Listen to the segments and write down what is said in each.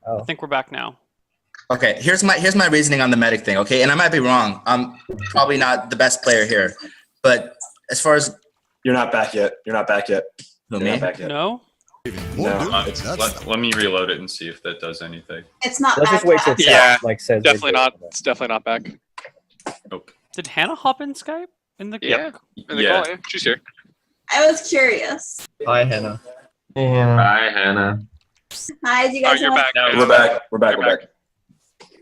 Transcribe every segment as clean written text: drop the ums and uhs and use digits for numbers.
I think we're back now. Okay, here's my reasoning on the medic thing. Okay, and I might be wrong. I'm probably not the best player here, but as far as You're not back yet. You're not back yet. who, You're me? not back yet. No? No. Let me reload it and see if that does anything. It's not Let's just back wait till yet. chat Yeah, like says. Definitely not. It's definitely not back. Nope. Did Hannah hop in Skype? In the Yeah. In the Yeah. call, yeah. She's here. I was curious. Hi, Hannah. Hey, Hannah. Hi, Hannah. Hi, do you Oh, guys you're have back. now. We're back. We're back. You're We're back.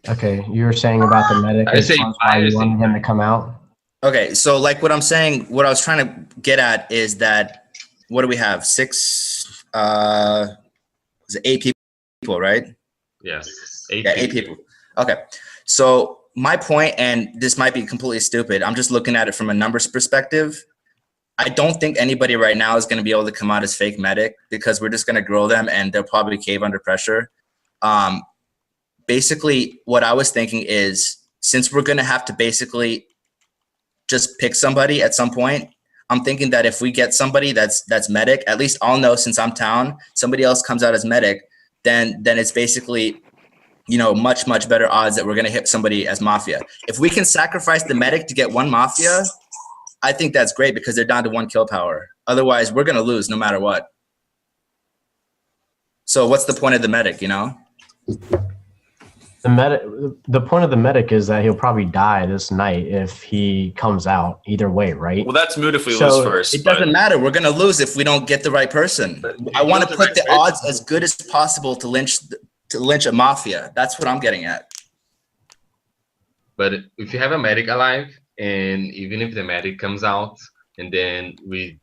Okay, you were saying about the medic. I say why you piracy. wanted him to come out. Okay, so like what I'm saying, what I was trying to get at is that what do we have? Is it 8 people, right? Yes. Yeah, 8 people. Okay. So my point, and this might be completely stupid, I'm just looking at it from a numbers perspective. I don't think anybody right now is going to be able to come out as fake medic because we're just going to grow them and they'll probably cave under pressure. Basically, what I was thinking is since we're going to have to basically just pick somebody at some point, I'm thinking that if we get somebody that's medic, at least I'll know since I'm town, somebody else comes out as medic, then it's basically, you know, much better odds that we're going to hit somebody as Mafia. If we can sacrifice the medic to get one Mafia, I think that's great because they're down to 1 kill power. Otherwise, we're going to lose no matter what. So what's the point of the medic, you know? The point of the medic is that he'll probably die this night if he comes out either way, right? Well, that's moot if we So lose first. it doesn't matter. We're going to lose if we don't get the right person. I want to put the odds as good as possible to lynch a Mafia. That's what I'm getting at. But if you have a medic alive, and even if the medic comes out, and then we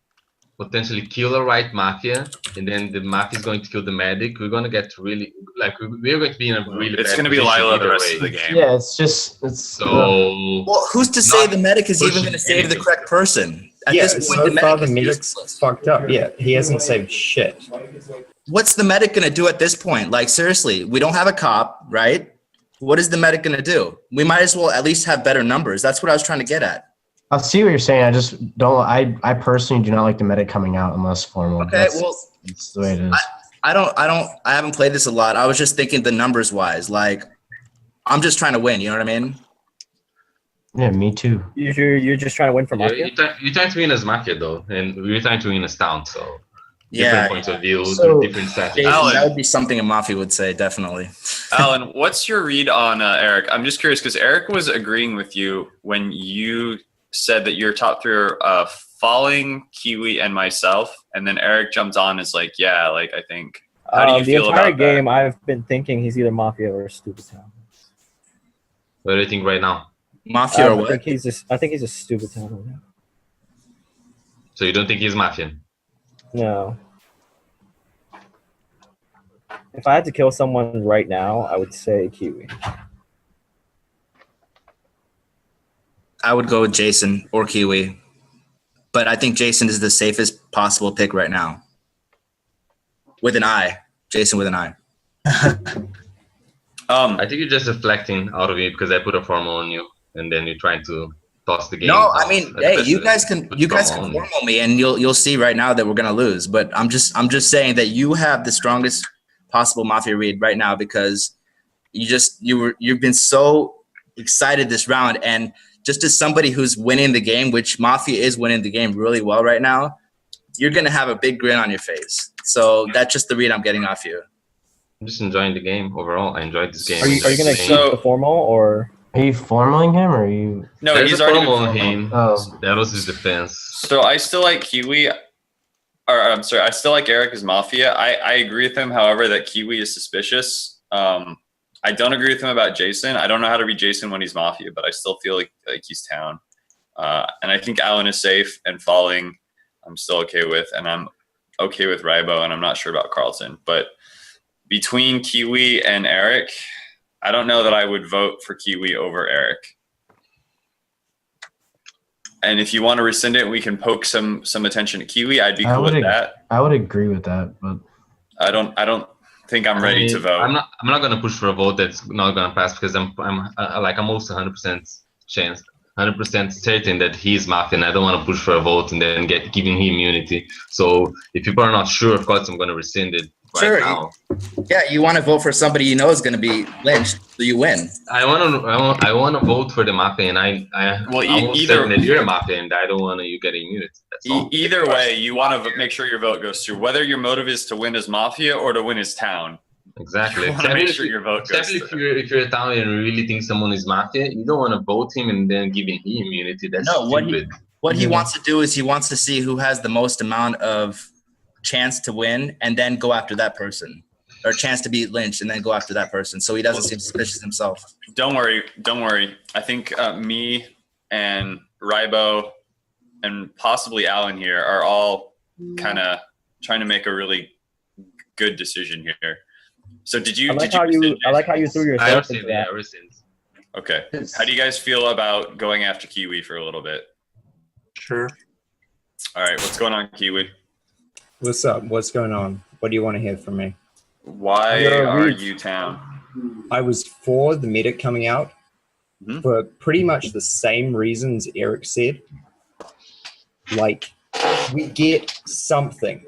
potentially kill a right Mafia, and then the Mafia is going to kill the medic, we're going to get really, like, we're going to be in a really It's bad going to be position Lila the either rest way. of the game. Yeah, it's So, Well, who's to say Not the medic is even pushing going to save the anything. correct person? At Yeah, this point, so the far the medic is medic's useless. fucked up. Yeah, he hasn't saved shit. What's the medic going to do at this point? Like, seriously, we don't have a cop, right? What is the medic going to do? We might as well at least have better numbers. That's what I was trying to get at. I see what you're saying. I just don't. I personally do not like the medic coming out unless formal. Okay, That's the way it is. I haven't played this a lot. I was just thinking the numbers wise. Like, I'm just trying to win. You know what I mean? Yeah, me too. You're just trying to win for Mafia? you're trying to win as Mafia, though, and we're trying to win as town, so Yeah. different points of view, So- different strategies. Jason, Alan. that would be something a Mafia would say, definitely. Alan, what's your read on Eric? I'm just curious because Eric was agreeing with you when you said that your top 3 are Falling, Kiwi, and myself, and then Eric jumped on as like, yeah, like I think. How do you The feel entire about game, that? I've been thinking he's either Mafia or Stupid Town. What do you think right now? Mafia or I what? think he's a Stupid Town right now. So you don't think he's Mafia? No. If I had to kill someone right now, I would say Kiwi. I would go with Jason or Kiwi. But I think Jason is the safest possible pick right now. With an I. Jason with an I. I think you're just deflecting out of it because I put a formal on you, and then you're trying to toss the game. No, I off mean, as hey, best you as guys can put formal on you. me, and you'll see right now that we're gonna lose. But I'm just saying that you have the strongest possible Mafia read right now because you've been so excited this round, and just as somebody who's winning the game, which Mafia is winning the game really well right now, you're gonna have a big grin on your face. So that's just the read I'm getting off you. I'm just enjoying the game overall. I enjoyed this game. Are you gonna keep the formal or? Are you formaling him or are you? No, There's he's a already formal been on him. Oh. That was his defense. So I still like Kiwi, or I'm sorry, I still like Eric as Mafia. I agree with him, however, that Kiwi is suspicious. I don't agree with him about Jason. I don't know how to read Jason when he's Mafia, but I still feel like he's town. And I think Alan is safe, and Falling I'm still okay with, and I'm okay with Rybo, and I'm not sure about Carlton. But between Kiwi and Eric, I don't know that I would vote for Kiwi over Eric. And if you want to rescind it, we can poke some attention to Kiwi. I'd be cool with that. I would agree with that, but I don't think I'm ready to vote. I'm not gonna push for a vote that's not gonna pass because I'm almost 100% chance, 100% certain that he's Mafia, and I don't want to push for a vote and then giving him immunity. So if people are not sure, of course I'm gonna rescind it. Sure, right now. Yeah, you want to vote for somebody you know is going to be lynched, so you win. I want to vote for the Mafia, and I Well, almost either- certain that you're a Mafia, and I don't want you getting immunity. That's all. Either way, you want to make sure your vote goes through, whether your motive is to win as Mafia or to win as town. Exactly. You wanna make sure your vote goes Except through. if you're a town and really think someone is Mafia, you don't want to vote him and then giving him immunity. That's No, stupid. what he wants to do is he wants to see who has the most amount of chance to win and then go after that person, or chance to be lynched and then go after that person, so he doesn't seem suspicious himself. Don't worry. I think me and Rybo and possibly Alan here are all kind of trying to make a really good decision here. So did you? I like did how you? you. I like how you threw I yourself understand into that that. ever since. Okay. How do you guys feel about going after Kiwi for a little bit? Sure. All right. What's going on, Kiwi? What's up? What's going on? What do you want to hear from me? Why You're a are reach. you town? I was for the medic coming out Mhm. for pretty much the same reasons Eric said. Like, we get something.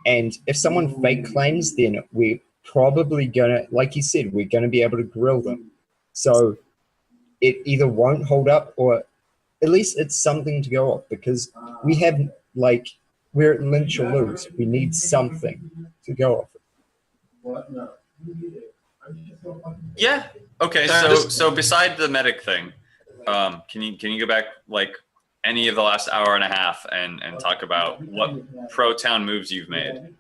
And if someone fake claims, then we're probably gonna, like you said, we're gonna be able to grill them. So it either won't hold up, or at least it's something to go off, because we have, like, we're at lynch or lose. We need something to go off. Yeah. Okay. So beside the medic thing, can you go back like any of the last hour and a half and talk about what pro town moves you've made?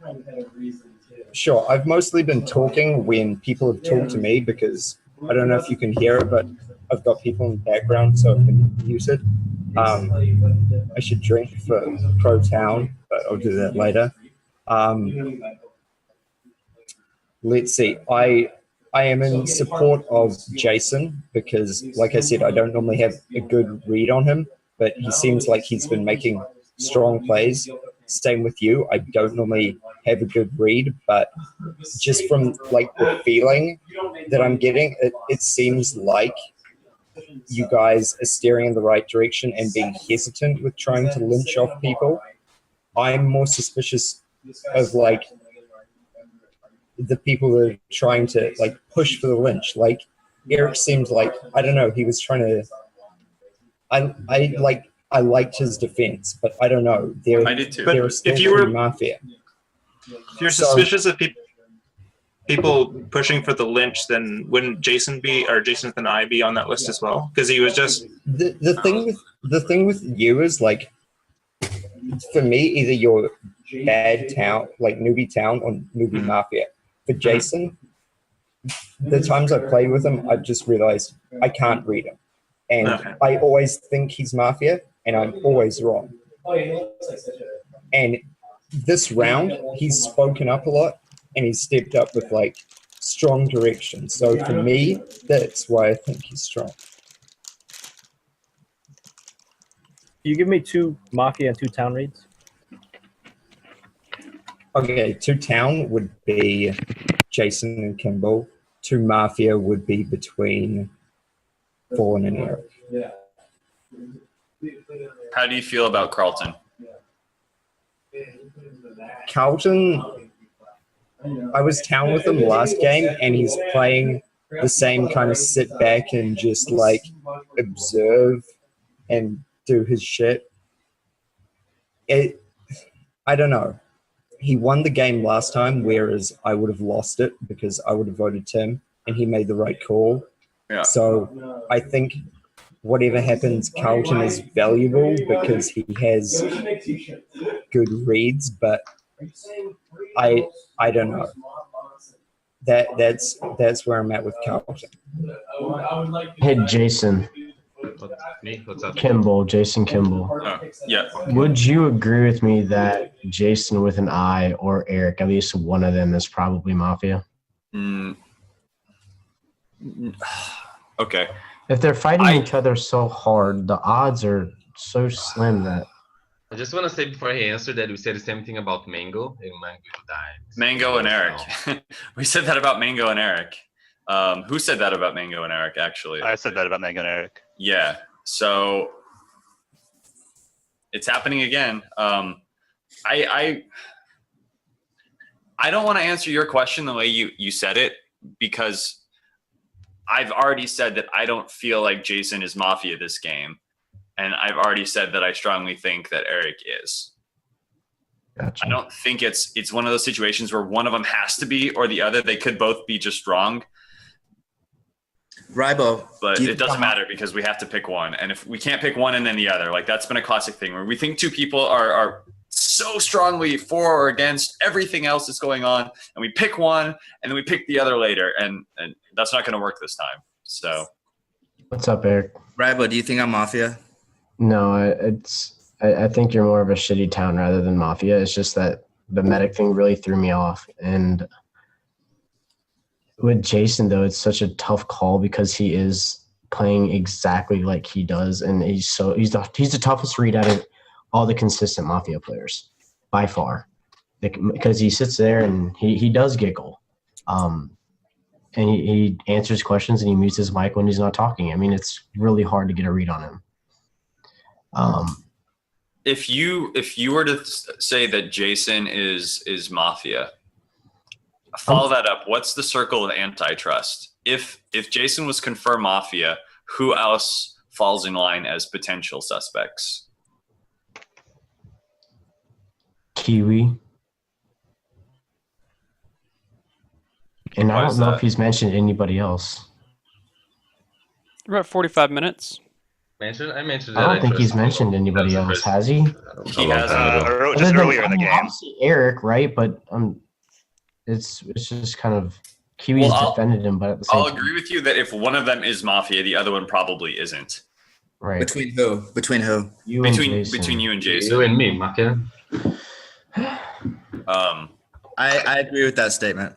Sure. I've mostly been talking when people have talked to me, because I don't know if you can hear it, but I've got people in the background, so I can mute it. I should drink for pro town, but I'll do that later. Let's see. I am in support of Jason because, like I said, I don't normally have a good read on him, but he seems like he's been making strong plays. Same with you. I don't normally have a good read, but just from like the feeling that I'm getting, it seems like you guys are steering in the right direction and being hesitant with trying to lynch off people. I'm more suspicious of like the people that are trying to like push for the lynch. Like Eric seemed like, I don't know, he was trying to, I liked his defense, but I don't know. I did too. There But are still if you were- Mafia. If you're So- suspicious of people pushing for the lynch, then wouldn't Jason or Jason and I be on that list as well? Because he was just The thing with you is like, for me, either you're bad town, like newbie town, or newbie Mafia. For Jason, the times I play with him, I've just realized I can't read him. And Okay. I always think he's Mafia, and I'm always wrong. And this round, he's spoken up a lot, and he's stepped up with like strong direction. So for me, that's why I think he's strong. Can you give me 2 Mafia and 2 town reads? Okay, 2 town would be Jason and Kimball. 2 Mafia would be between Fallen and Eric. How do you feel about Carlton? Carlton, I was town with him last game, and he's playing the same kind of sit back and just like observe and do his shit. I don't know. He won the game last time, whereas I would have lost it because I would have voted Tim, and he made the right call. Yeah. So I think whatever happens, Carlton is valuable because he has good reads, but I don't know. That's where I'm at with Carlton. Hey, Jason. What's up? Kimball, Jason Kimball. Yeah. Would you agree with me that Jason with an I or Eric, at least one of them, is probably Mafia? Okay. If they're fighting each other so hard, the odds are so slim that I just want to say before he answered that we said the same thing about Mango, and Mango died. Mango and Eric. We said that about Mango and Eric. Who said that about Mango and Eric, actually? I said that about Mango and Eric. Yeah. So it's happening again. I don't want to answer your question the way you said it, because I've already said that I don't feel like Jason is Mafia this game. And I've already said that I strongly think that Eric is. Gotcha. I don't think it's one of those situations where one of them has to be or the other. They could both be just wrong. Ribo, But do you it doesn't think- matter because we have to pick one. And if we can't pick one and then the other, like that's been a classic thing where we think two people are so strongly for or against everything else that's going on, and we pick one and then we pick the other later, and that's not going to work this time. So What's up, Eric? Ribo, do you think I'm Mafia? No, I think you're more of a shitty town rather than Mafia. It's just that the medic thing really threw me off. And with Jason, though, it's such a tough call because he is playing exactly like he does, and he's the toughest read out of all the consistent Mafia players by far, because he sits there and he does giggle, and he answers questions and he mutes his mic when he's not talking. I mean, it's really hard to get a read on him. if you were to say that Jason is Mafia, follow that up. What's the circle of antitrust? If Jason was confirmed Mafia, who else falls in line as potential suspects? Kiwi. And Why I is don't know that? if he's mentioned anybody else. We're at 45 minutes. I mentioned I that. don't think he's first. mentioned anybody That's the else, first- has he? He a long has, time ago. Just earlier in the game. Obviously Eric, right? But it's just kind of Kiwi's Well, I'll- defended him, but at the same I'll time, agree with you that if one of them is Mafia, the other one probably isn't. right? Between who? Between who? You and Between Jason. you and Jason. You and me, Mafia. I agree with that statement.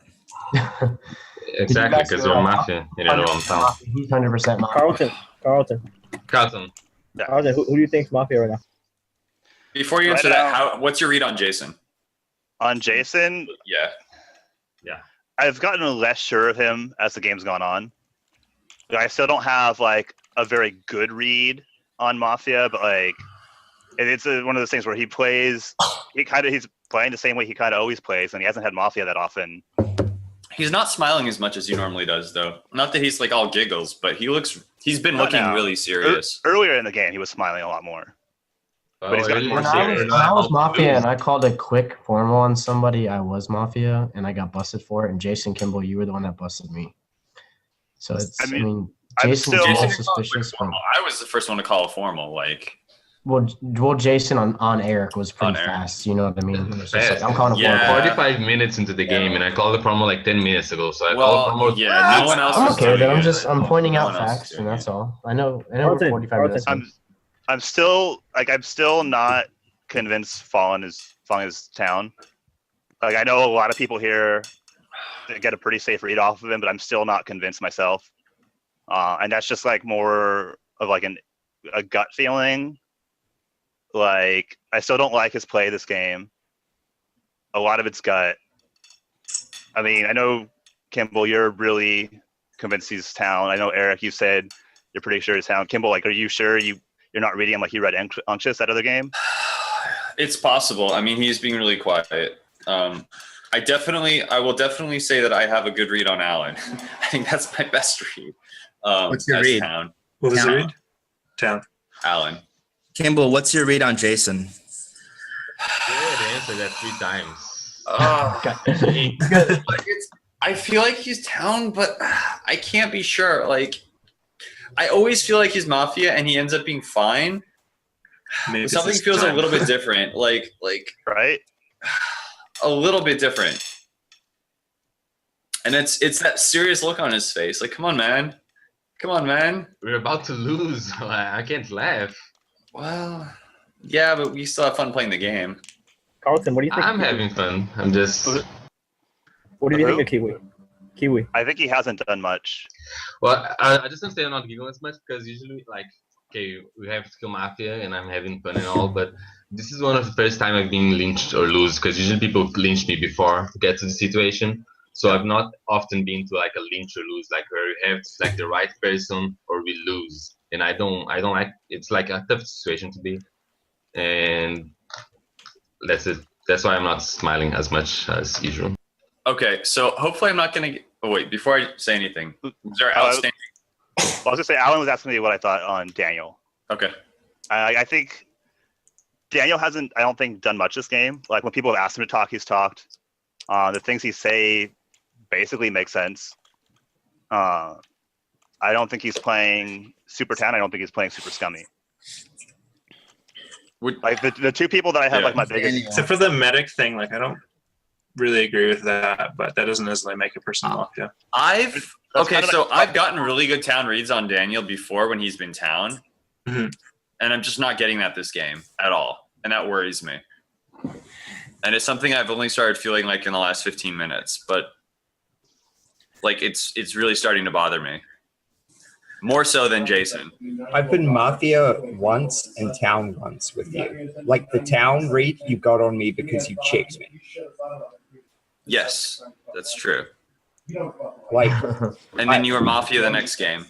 Exactly, because you're Mafia in your own town. He's 100% Mafia. Carlton. Carlton. Who do you think's Mafia right now? Before you answer Right that, what's your read on Jason? On Jason, Yeah. I've gotten less sure of him as the game's gone on. I still don't have like a very good read on Mafia, but like it's one of those things where he's playing the same way he kind of always plays, and he hasn't had Mafia that often. He's not smiling as much as he normally does, though. Not that he's like all giggles, but he's been Not looking now. really serious. Earlier in the game, he was smiling a lot more. But he's gotten more When I was Mafia and I called a quick formal on somebody, I was Mafia and I got busted for it. And Jason Kimball, you were the one that busted me. So it's, I I mean, mean, I'm Jason's still- more Jason didn't call it quick suspicious. But, formal. I was the first one to call it formal. Like, well, Jason on Eric was pretty On Eric. fast. You know what I mean? It's just Fast. like, I'm calling it Yeah. formal. 45 minutes into the game, and I called the promo like 10 minutes ago. So I well, called promo. yeah, no one else. I'm was okay with it. doing I'm pointing No out one else was facts, doing and that's it. all. I know we're Carlton, 45 minutes. I'm still not convinced Fallen is town. Like I know a lot of people here get a pretty safe read off of him, but I'm still not convinced myself. And that's just like more of like a gut feeling. Like I still don't like his play this game. A lot of it's gut. I mean, I know Kimball, you're really convinced he's town. I know Eric, you said you're pretty sure he's town. Kimball, like, are you sure you're not reading him like you read Unctuous that other game? It's possible. I mean, he's being really quiet. I will definitely say that I have a good read on Alan. I think that's my best read. What's your as read? Town. What was Town. the read? Town. Alan. Kimball, what's your read on Jason? You already answered that 3 times. I feel like he's town, but I can't be sure. Like, I always feel like he's Mafia, and he ends up being fine. Maybe Something this feels time. a little bit different. Like Right? a little bit different. And it's that serious look on his face. Like, come on, man. Come on, man. We're about to lose. I can't laugh. Well, yeah, but we still have fun playing the game. Carlton, what do you think? I'm having fun. I'm just. What do you think Who? of Kiwi? Kiwi. I think he hasn't done much. Well, I just don't say I'm not giggling as much because usually, like, okay, we have to kill Mafia and I'm having fun and all, but this is one of the first time I've been lynched or lose because usually people lynch me before to get to the situation. So I've not often been to like a lynch or lose, like where we have like the right person or we lose, and I don't like. It's like a tough situation to be, and that's it. That's why I'm not smiling as much as usual. Okay, so hopefully I'm not gonna. Oh wait, before I say anything, is there I outstanding? I was gonna say Alan was asking me what I thought on Daniel. Okay. I think Daniel hasn't, I don't think, done much this game. Like when people have asked him to talk, he's talked. The things he say basically make sense. I don't think he's playing super tan. I don't think he's playing super scummy. Like the two people that I have like my biggest. Except for the medic thing, like I don't really agree with that, but that doesn't necessarily make a person Mafia. I've gotten really good town reads on Daniel before when he's been town, Mhm. and I'm just not getting that this game at all, and that worries me. And it's something I've only started feeling like in the last 15 minutes, but like it's really starting to bother me. More so than Jason. I've been Mafia once and Town once with you. Like the Town read you got on me because you checked me. Yes, that's true. Like, And then you were Mafia the next game,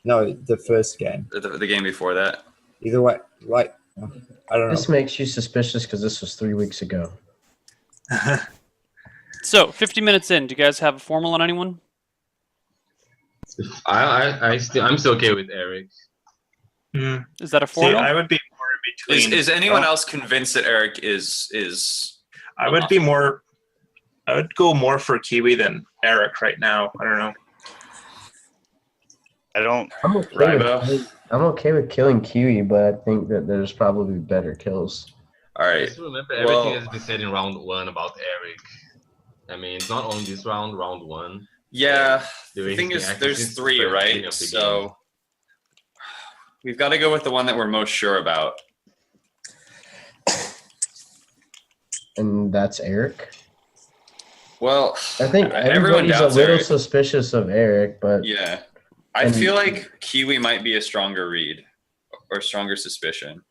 no, the first game. the game before that. Either way, like, I don't know. This makes you suspicious because this was 3 weeks ago. So, 50 minutes in, do you guys have a formal on anyone? I'm still okay with Eric. Mm. Is that a See, formal? I would be more in between. Is anyone else convinced that Eric is? I would be more. I would go more for Kiwi than Eric right now. I don't know. I don't. I'm okay with killing Kiwi, but I think that there's probably better kills. All right. Just remember, everything has been said in round 1 about Eric. I mean, it's not only this round, round 1. Yeah. The The thing is, reason there's 3, right? So we've got to go with the one that we're most sure about. And that's Eric. Well, I think everyone everybody's a doubts little Eric. suspicious of Eric, but Yeah. I feel like Kiwi might be a stronger read or stronger suspicion.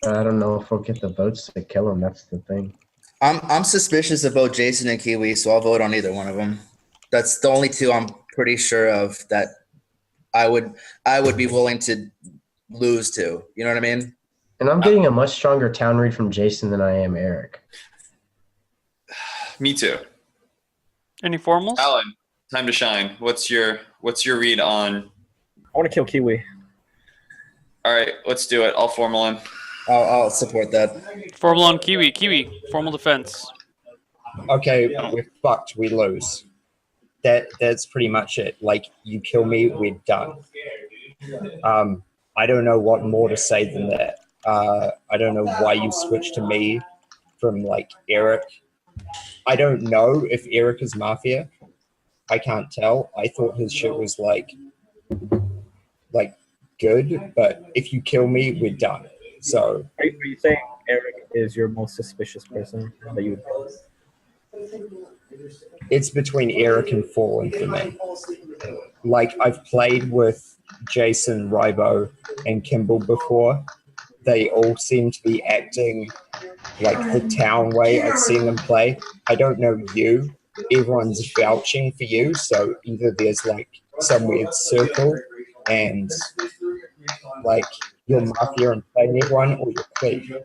I don't know if we'll get the votes to kill him. That's the thing. I'm suspicious of both Jason and Kiwi, so I'll vote on either one of them. That's the only two I'm pretty sure of that I would be willing to lose to. You know what I mean? And I'm getting a much stronger town read from Jason than I am Eric. Me too. Any formals? Alan, time to shine. What's your read on? I want to kill Kiwi. All right, let's do it. I'll formal him. I'll support that. Formal on Kiwi. Kiwi, formal defense. Okay, we're fucked. We lose. That's pretty much it. Like, you kill me, we're done. I don't know what more to say than that. I don't know why you switched to me from like Eric. I don't know if Eric is Mafia. I can't tell. I thought his shit was like good, but if you kill me, we're done. So Are you saying Eric is your most suspicious person that you would kill? it's between Eric and Fallen for me. Like, I've played with Jason, Rybo, and Kimball before. They all seem to be acting like the town way I've seen them play. I don't know you. Everyone's vouching for you, so either there's like some weird circle and like you're Mafia and playing everyone, or you're clean.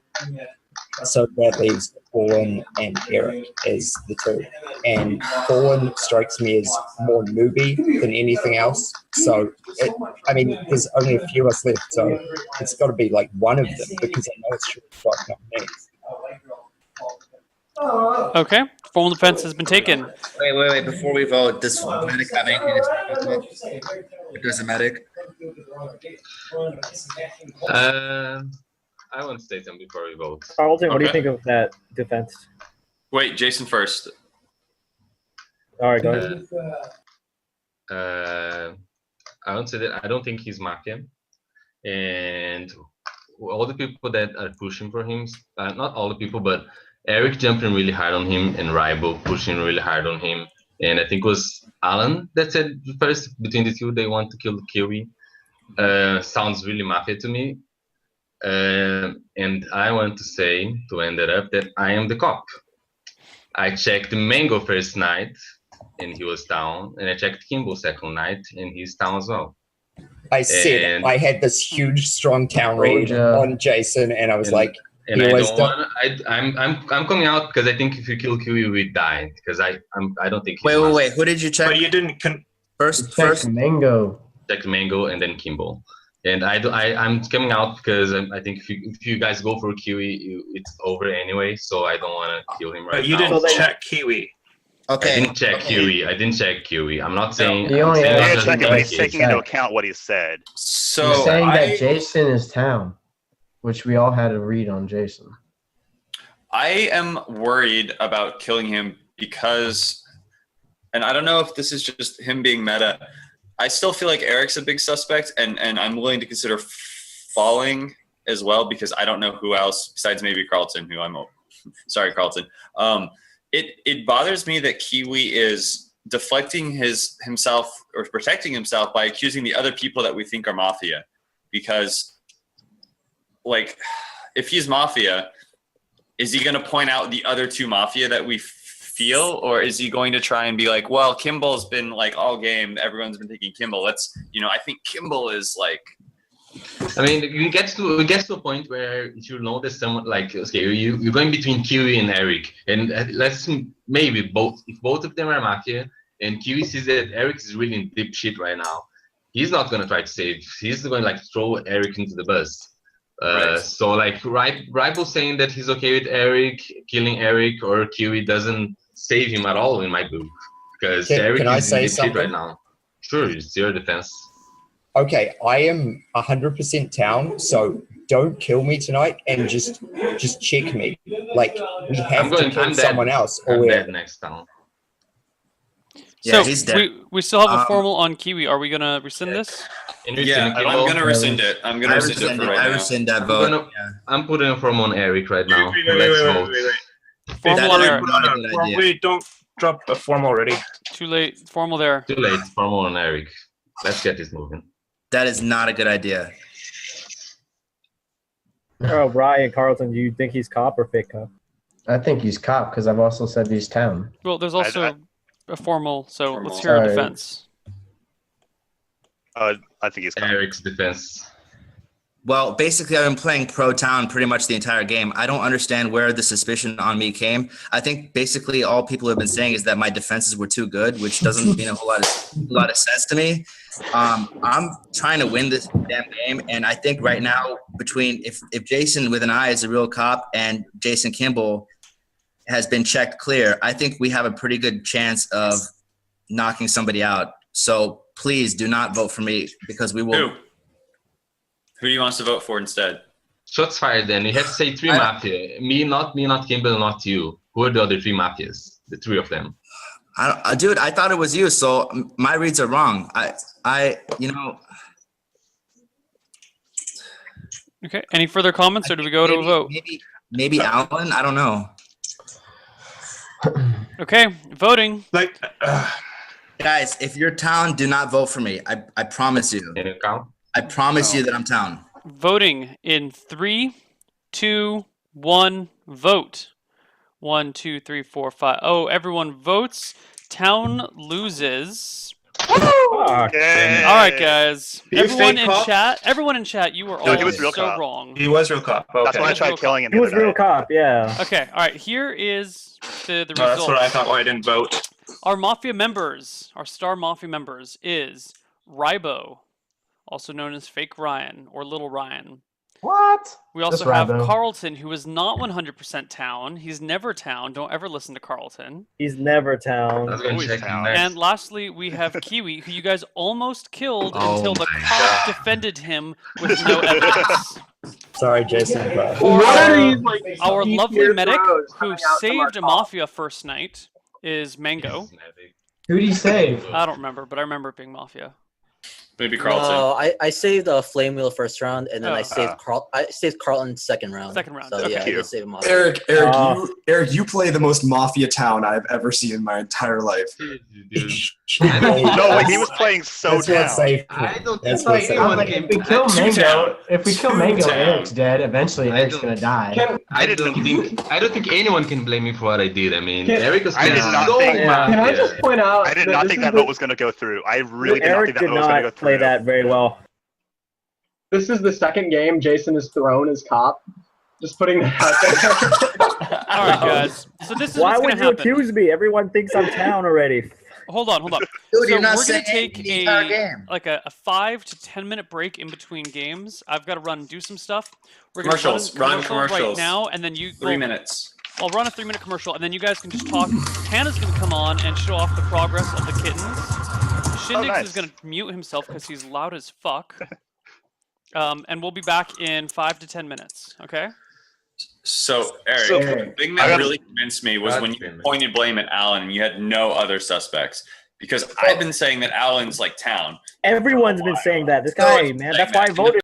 So that leaves Fallen and Eric as the two. And Fallen strikes me as more newbie than anything else. So, there's only a few of us left, so it's got to be like one of them because I know it's sure fuck not me. Okay, formal defense has been taken. Wait. Before we vote, does medic have anything to say about it? Does a medic? I want to say something before we vote. Carlton, what do you Okay. think of that defense? Wait, Jason first. All right, go ahead. I want to say that I don't think he's Mafia, and all the people that are pushing for him, not all the people, but Eric jumping really hard on him and Rybo pushing really hard on him, and I think it was Alan that said first between the two they want to kill Kiwi. Sounds really Mafia to me. And I want to say, to end it up, that I am the cop. I checked Mango first night, and he was down, and I checked Kimball second night, and he's down as well. I said And- I had this huge, strong town read Told ya. on Jason, and I was And- like, And He I always don't want. I'm coming out because I think if you kill Kiwi, we die. Because I don't think. he's Wait. master. Who did you check But you didn't. first? Mango. Check Mango and then Kimbo. And I'm coming out because I think if you guys go for Kiwi, it's over anyway. So I don't want to kill him right But you now. didn't check Kiwi. I Okay. didn't check Kiwi. I didn't check Kiwi. I'm not saying. He I'm only saying has- that Yeah, doesn't second, but mean he's it's taking into account what he said. So He's saying I, that Jason is town, which we all had a read on Jason. I am worried about killing him because, and I don't know if this is just him being meta. I still feel like Eric's a big suspect, and I'm willing to consider falling as well because I don't know who else besides maybe Carlton, who I'm sorry, Carlton. It bothers me that Kiwi is deflecting himself or protecting himself by accusing the other people that we think are Mafia, because like if he's Mafia, is he going to point out the other two Mafia that we feel, or is he going to try and be like, well, Kimball's been like all game, everyone's been thinking Kimball, let's, I think Kimball is like. I mean, it gets to a point where you know there's someone like, okay, you're going between Kiwi and Eric, and let's maybe if both of them are Mafia, and Kiwi sees that Eric is really in deep shit right now, he's not gonna try to save. He's going to like throw Eric into the bus. Right. So like Rival saying that he's okay with Eric killing Eric, or Kiwi doesn't save him at all in my book, because Eric can I is in say deep shit something? right now. Sure, it's your defense. Okay, I am 100% town, so don't kill me tonight and just check me. Like, we have to kill someone else, or I'm we're dead next time. Yeah, So he's dead. we still have a formal on Kiwi. Are we gonna rescind this? Yeah, I'm going to rescind it. I'm going to rescind it for right I now. rescind that vote. I'm putting a form on Eric right now. Wait. Let's vote. Formal on Eric. not a good idea. Wait, don't drop a form already. Too late. Formal there. Too late. Form on Eric. Let's get this moving. That is not a good idea. Oh, Ryan Carlton, do you think he's cop or fake cop? I think he's cop because I've also said he's town. Well, there's also a formal. So Formal. let's hear a Sorry. defense. I think he's Eric's defense. Well, basically, I've been playing pro town pretty much the entire game. I don't understand where the suspicion on me came. I think basically all people have been saying is that my defenses were too good, which doesn't mean a whole lot of sense to me. I'm trying to win this damn game, and I think right now between if Jason with an eye is a real cop and Jason Kimball has been checked clear, I think we have a pretty good chance of knocking somebody out. So please do not vote for me because we will. Who do you want us to vote for instead? Shots fired then. You have to say three Mafia. Me, not Kimball, not you. Who are the other three Mafias? The three of them. Dude, I thought it was you, so my reads are wrong. Okay. Any further comments, or do we go to a vote? Maybe Alan. I don't know. Okay, voting. Like, guys, if you're town, do not vote for me. I promise you. Can you count? I promise you that I'm town. Voting in 3, 2, 1. Vote. 1, 2, 3, 4, 5. Oh, everyone votes. Town loses. Okay. All right, guys. You Everyone fake in cop? chat. Everyone in chat. You were No, all he was real so cop. wrong. he was real cop. Okay. That's why I He tried was killing him. He the was other real night. cop, yeah. Okay. All right. Here is the No, that's what I results. thought. Why I didn't vote. Our Mafia members, our star Mafia members, is Rybo, also known as Fake Ryan or Little Ryan. What? We also Just have Rybo. Carlton, who is not 100% town. He's never town. Don't ever listen to Carlton. He's never town. I was going to Always check him town. next. And lastly, we have Kiwi, who you guys almost killed Oh until the my cop defended him with no evidence. sorry, Jason. But Our lovely medic, who saved a Mafia first night, is Mango. Who'd he save? I don't remember, but I remember it being Mafia. Maybe Carlton. No, I saved Flame Wheel first round, and then Oh. I saved Carlton second round. Second round, So okay. yeah, I Cute. did save him off. Eric, you play the most Mafia town I've ever seen in my entire life. No, he was playing so that's what's down. safe. I don't That's think what's safe. anyone Like, can. if we kill Mango, Two-town. Eric's dead. Eventually, I Eric's don't- gonna die. I don't think anyone can blame me for what I did. I mean, Can- Eric was I did not so think- Mafia. Can I just point out? I did not think that vote was going to go through. I really did not Eric think that did vote was going to go not through. play that very well. This is the second game Jason has thrown as cop, Just putting that out there. All right, guys. So this is Why what's would gonna you happen. accuse me? Everyone thinks I'm town already. Hold on. Dude, So you're not we're gonna saying take anything the entire a game. like a 5 to 10 minute break in between games. I've got to run and do some stuff. We're Commercials. gonna Run commercial right commercials. now, and then you 3 minutes. I'll run a 3-minute commercial, and then you guys can just talk. Hannah's gonna come on and show off the progress of the kittens. Shindig's nice. is gonna mute himself because he's loud as fuck. And we'll be back in 5 to 10 minutes. Okay. So, Eric, So- the thing I that got- really convinced me was God when you damn it. pointed blame at Alan and you had no other suspects. Because I've been saying that Alan's like town. Everyone's been saying that. This guy, man. That's why I voted.